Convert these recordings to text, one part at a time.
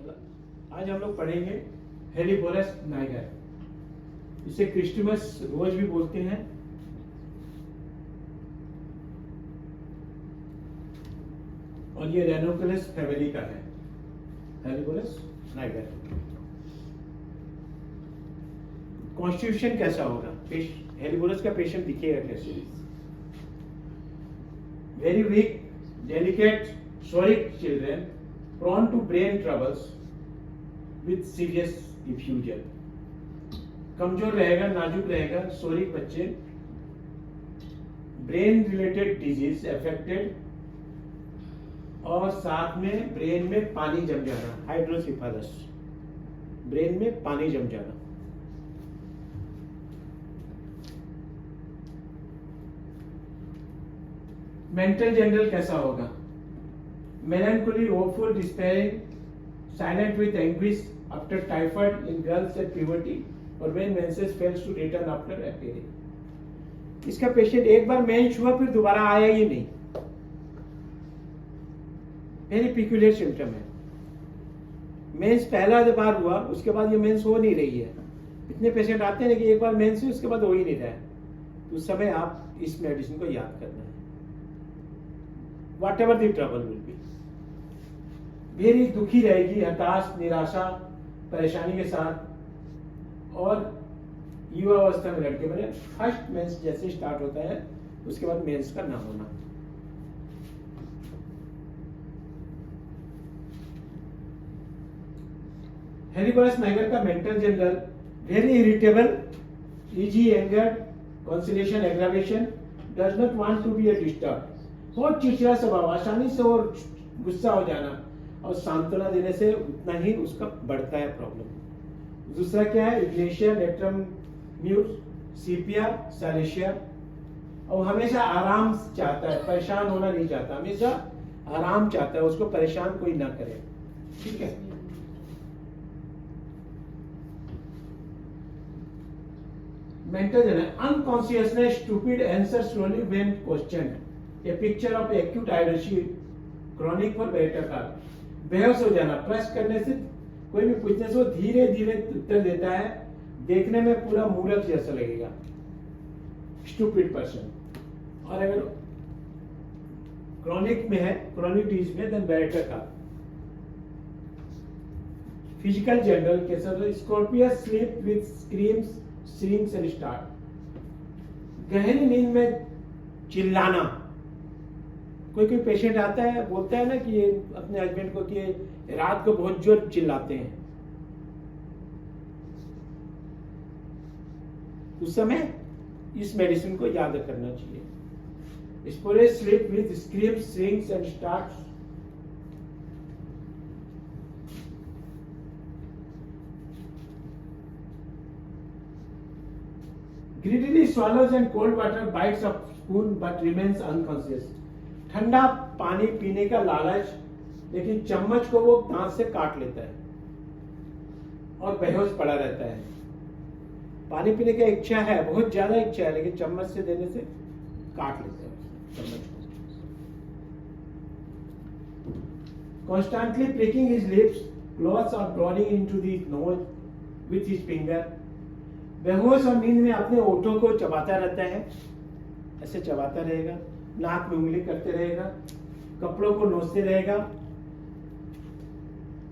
आज हम लोग पढ़ेंगे हेलिबोरस नाइगर, इसे क्रिस्टमस रोज भी बोलते हैं। और ये रेनोकुलस फैमिली का है, हेलिबोरस नाइगर। कॉन्स्टिट्यूशन कैसा होगा? हेलिबोरस का पेशेंट दिखेगा कैसे? Very weak, delicate, सोरिक children, prone to brain troubles with serious effusion। कमजोर रहेगा, नाजुक रहेगा, सोरिक बच्चे, ब्रेन रिलेटेड डिजीज अफेक्टेड, और साथ में ब्रेन में पानी जम जाना, हाइड्रोसिफालस, ब्रेन में पानी जम जाना। मेंटल जनरल कैसा होगा? melancholy, woeful, despairing, silent with anguish after typhoid in girls at puberty, or when menses fails to return after appearing। इसका पेशेंट एक बार मेंस हुआ फिर दोबारा आया ही नहीं। वेरी पिक्यूलियर सिम्टम है। मेंस पहला बार हुआ, उसके बाद ये मेंस हो नहीं रही है। इतने पेशेंट आते हैं कि एक बार मेंस हुई उसके बाद हो ही नहीं रहा है। तो उस समय आप इस मेडिसिन को याद करना है। Whatever the trouble will be, very दुखी रहेगी, हताश, निराशा, परेशानी के साथ। और युवा अवस्था में लड़के बने, फर्स्ट मेंस जैसे स्टार्ट होता है उसके बाद मेंस का ना होना। हेलिबोरस नाइगर का mental general, very irritable, easy angered, consolation aggravation, does not want to be a disturb, बहुत चिड़चिड़ा स्वभाव, आसानी से और गुस्सा हो जाना, और सांत्वना देने से उतना ही उसका बढ़ता है प्रॉब्लम। दूसरा क्या है? इग्नेशिया, नेट्रम म्यूट, सीपिया, सैलेशिया। और हमेशा आराम चाहता है, परेशान होना नहीं चाहता, हमेशा आराम चाहता है, उसको परेशान कोई ना करे। ठीक है। Mental general, unconsciousness, stupid answer slowly when questioned, a picture of acute idiocy, chronic for better car। बेहोश हो जाना, प्रश्न करने से, कोई भी पूछने से वो धीरे धीरे उत्तर देता है, देखने में पूरा मूर्ख जैसा लगेगा, स्टूपिड पर्सन। और अगर क्रॉनिक में है, क्रॉनिक डिजीज में, then better car. Physical general कैसा? स्कॉर्पियस sleep with screams, shrinks and start, गहरी नींद में चिल्लाना। कोई कोई पेशेंट आता है, बोलता है ना कि ये अपने हस्बैंड को कि रात को बहुत जोर चिल्लाते हैं, उस समय इस मेडिसिन को याद करना चाहिए। Stuporous sleep with screams, shrinks and starts. Greedily swallows and cold water, bites of spoon but remains unconscious। ठंडा पानी पीने का लालच, लेकिन चम्मच को वो दांत से काट लेता है और बेहोश पड़ा रहता है। पानी पीने की इच्छा है, बहुत ज्यादा इच्छा है, लेकिन चम्मच से देने से काट लेता है चम्मच को। Constantly pricking his lips, claws or drawing into the nose with his finger। बेहोश और नींद में अपने ओठों को चबाता रहता है, ऐसे चबाता रहेगा, नाक में उंगली करते रहेगा, कपड़ों को नोचते रहेगा,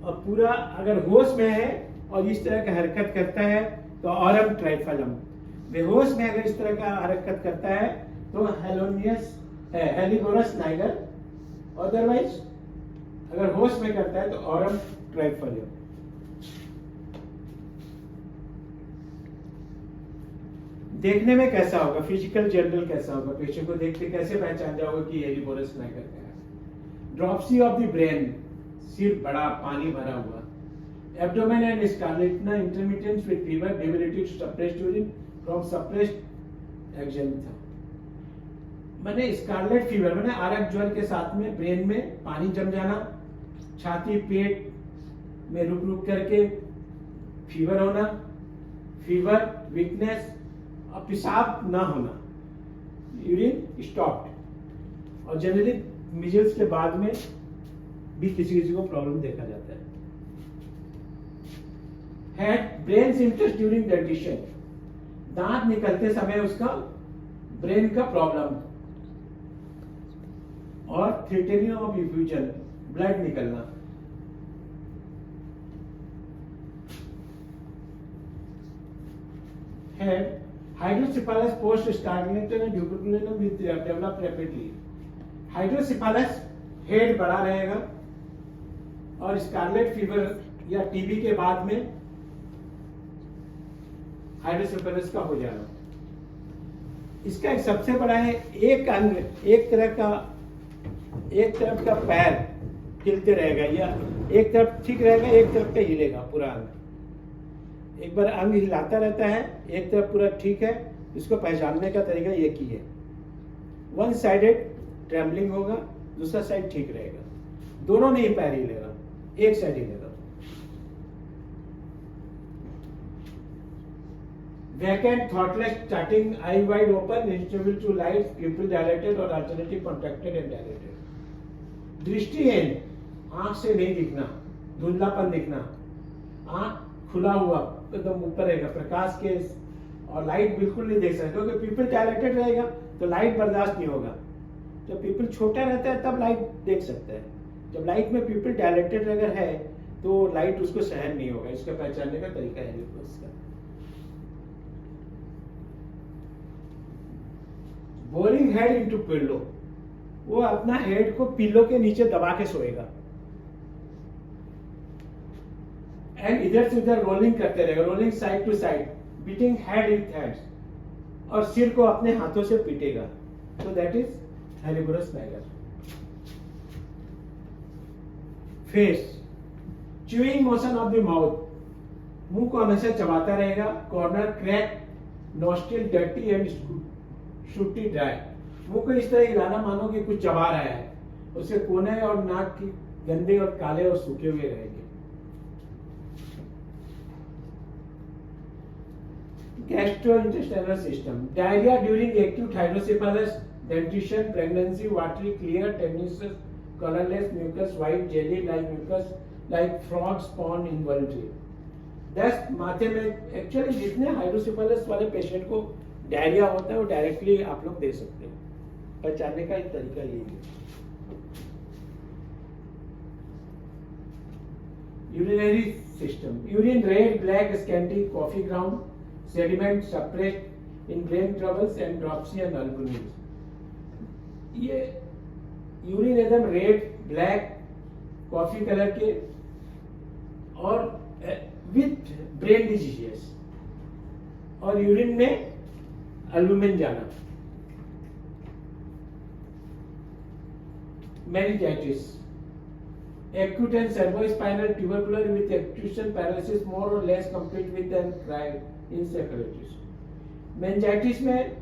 और पूरा अगर होश में है और इस तरह का हरकत करता है तो ऑरम ट्राइफलम। बेहोश में अगर इस तरह का हरकत करता है तो हेलिबोरस नाइगर। अदरवाइज अगर होश में करता है तो ऑरम ट्राइफलम। देखने में कैसा होगा? फिजिकल जनरल कैसा होगा? पेशेंट को देखते कैसे पहचान जाओगे कि हेलिबोरस नाइगर का है? ड्रॉप्सी ऑफ द ब्रेन, सिर बड़ा, पानी भरा हुआ, abdomen and scarlatina, intermittent with fever, debility to suppress urine from suppressed exanthema. मैंने स्कारलेट फीवर मैंने आरक ज्वर के साथ में ब्रेन में पानी जम जाना, छाती पेट में रुक रुक करके फीवर होना, फीवर, वीकनेस, और पेशाब ना होना, यूरिन स्टॉप्ड। और जनरली मिजल्स के बाद में भी किसी किसी को प्रॉब्लम देखा जाता है। Head brain symptoms during dentition, दांत निकलते समय उसका ब्रेन का प्रॉब्लम, और थ्रेटनिंग ऑफ इफ्यूजन, ब्लड निकलना। Head hydrocephalus post stagnated and tuberculum with develop rapidly. Hydrocephalus head बड़ा रहेगा और स्कारलेट फीवर या टीबी के बाद में हाइड्रोसिफालस का हो जाना। इसका एक सबसे बड़ा है, एक अंग एक तरफ का पैर हिलते रहेगा, या एक तरफ ठीक रहेगा, एक तरफ का हिलेगा पूरा अंग। एक बार अंग हिलाता रहता है, एक तरफ पूरा ठीक है, इसको पहचानने का तरीका एक ही है। वन साइडेड ट्रेम्बलिंग होगा, दूसरा साइड ठीक रहेगा, दोनों नहीं पैर हिलेगा, एक side हिलेगा। Vacant, thoughtless, starting eye wide open, instable to light, pupil dilated or alternative contracted and dilated. दृष्टिहीन, आंख से नहीं दिखना, धुंधलापन दिखना, आंख खुला हुआ एकदम ऊपर रहेगा, प्रकाश के और लाइट बिल्कुल नहीं देख सकते, क्योंकि पीपल डायलेटेड रहेगा तो लाइट बर्दाश्त नहीं होगा। जब पीपल छोटा रहता है तब लाइट देख सकता है, जब लाइट में पीपल डायलेटेड अगर है तो लाइट उसको सहन नहीं होगा। इसका पहचानने का तरीका है इसका। बोरिंग हेड इनटू पिल्लो, वो अपना हेड को पिल्लो के नीचे दबा के सोएगा, एंड इधर से उधर रोलिंग करते रहेगा, rolling side to side, beating head with hands, और सिर को अपने हाथों से पीटेगा। तो that is Helleborus niger. Face, chewing motion of the mouth, मुंह को हमेशा चबाता रहेगा, corner crack, nostril dirty and sooty dry, मुंह को इस तरह हिलाना मानो कि कुछ चबा रहा है, उसके कोने और नाक की गंदे और काले और सूखे हुए रहेंगे। Gastrointestinal system, diarrhoea during acute hydrocephalus, dentition, pregnancy, watery, clear, tenacious, colourless, mucus, white, jelly like mucus, like frog spawn, involuntary. दस्त माथे में, एक्चुअली जितने हाइड्रोसिफालस वाले पेशेंट को डायरिया होता है वो डायरेक्टली आप लोग दे सकते हो, पहचानने का एक तरीका यही है। Urinary system, urine red, black, scanty, coffee ground, sediment, suppressed in brain troubles and dropsy and albumin. ये यूरिन एकदम रेड, ब्लैक, कॉफी कलर के और विथ ब्रेन डिजीजेस, और यूरिन में अल्बुमिन जाना। Meningitis, acute and cerebrospinal tubercular with execution paralysis more or less complete with an encephalitis। Meningitis में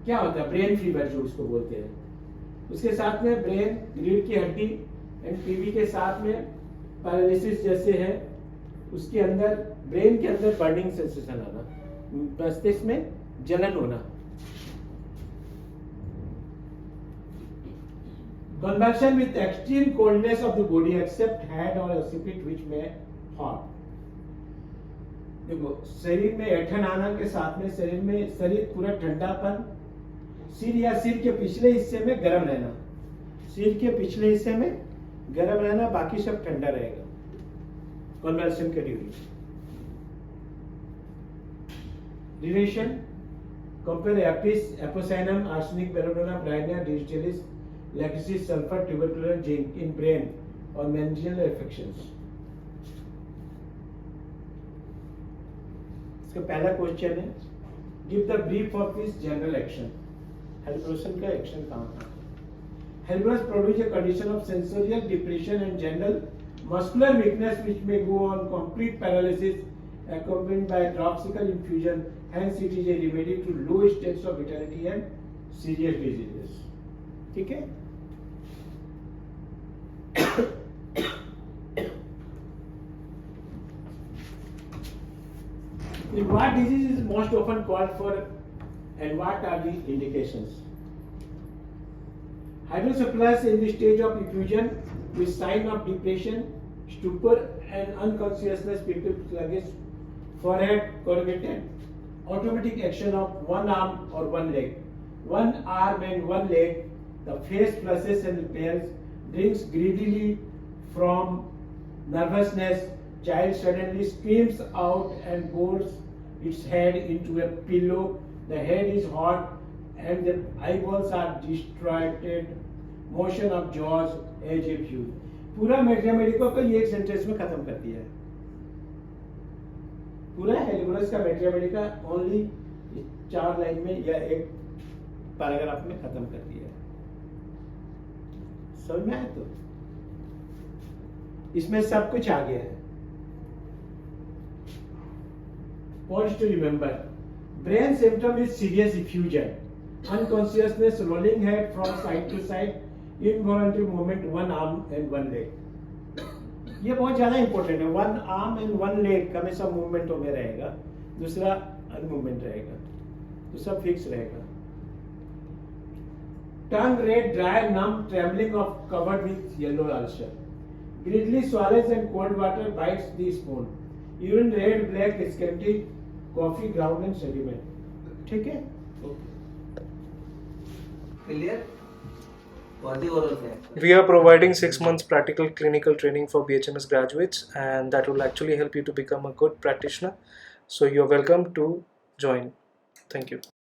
क्या होता है, ब्रेन फीवर जो उसको बोलते हैं, उसके साथ में ब्रेन, रीढ़ की हड्डी एंड टीबी के साथ में पैरालिसिस जैसे है, उसके अंदर ब्रेन के अंदर बर्निंग सेंसेशन आना, मस्तिष्क में जलन होना। Convulsion with extreme coldness of the body except head or occiput which may hot। देखो, शरीर में ऐंठन आना के साथ में शरीर पूरा ठंडापन, सिर या सिर के पिछले हिस्से में गर्म रहना, सिर के पिछले हिस्से में गर्म रहना, बाकी सब ठंडा रहेगा कन्वल्शन के during. Relation, compare Apis, Apocynum, arsenic, Belladonna, Bryonia, Digitalis, Lachesis, sulphur, tubercular, zinc in brain और मेनिंजियल इन्फेक्शंस। इसका पहला क्वेश्चन है, give the brief of this general action. Helleborus का एक्शन कहाँ था? Helleborus produce a condition of sensorial depression and general muscular weakness which may go on complete paralysis accompanied by dropsical infusion, hence it is a remedy to low states of vitality and serious diseases। ठीक है? What disease is most often called for and what are the indications? Hydrocephalus in the stage of effusion with sign of depression, stupor and unconsciousness, people sluggish, forehead corrugated, automatic action of one arm or one leg. One arm and one leg, the face flushes and pales, drinks greedily from nervousness. Child suddenly screams out and bores its head into a pillow. The head is hot and the eyeballs are distracted. Motion of jaws as if you. पूरा मैट्रियामेडिको को ये एक sentence में खत्म करती है. पूरा हेलिगोरस का मैट्रियामेडिका ओनली 4 लाइन में या एक पैराग्राफ में खत्म करती है. समझ में आया? तो इसमें सब कुछ आ गया है. Points to remember. Brain symptom is serious effusion, unconsciousness, rolling head from side to side, involuntary movement, one arm and one leg. ये बहुत ज्यादा इंपॉर्टेंट है. One arm and one leg हमेशा मूवमेंट में रहेगा, दूसरा अनमूवमेंट रहेगा, तो सब फिक्स रहेगा. Tongue red, dry, numb, trembling of covered with yellow ulcer. Greedily swallows and cold water bites the spoon. Urine red, black, scanty, coffee ground and sediment. ठीक है? Clear? For the oral factor. We are providing 6 months practical clinical training for BHMS graduates, and that will actually help you to become a good practitioner. So you're welcome to join. Thank you.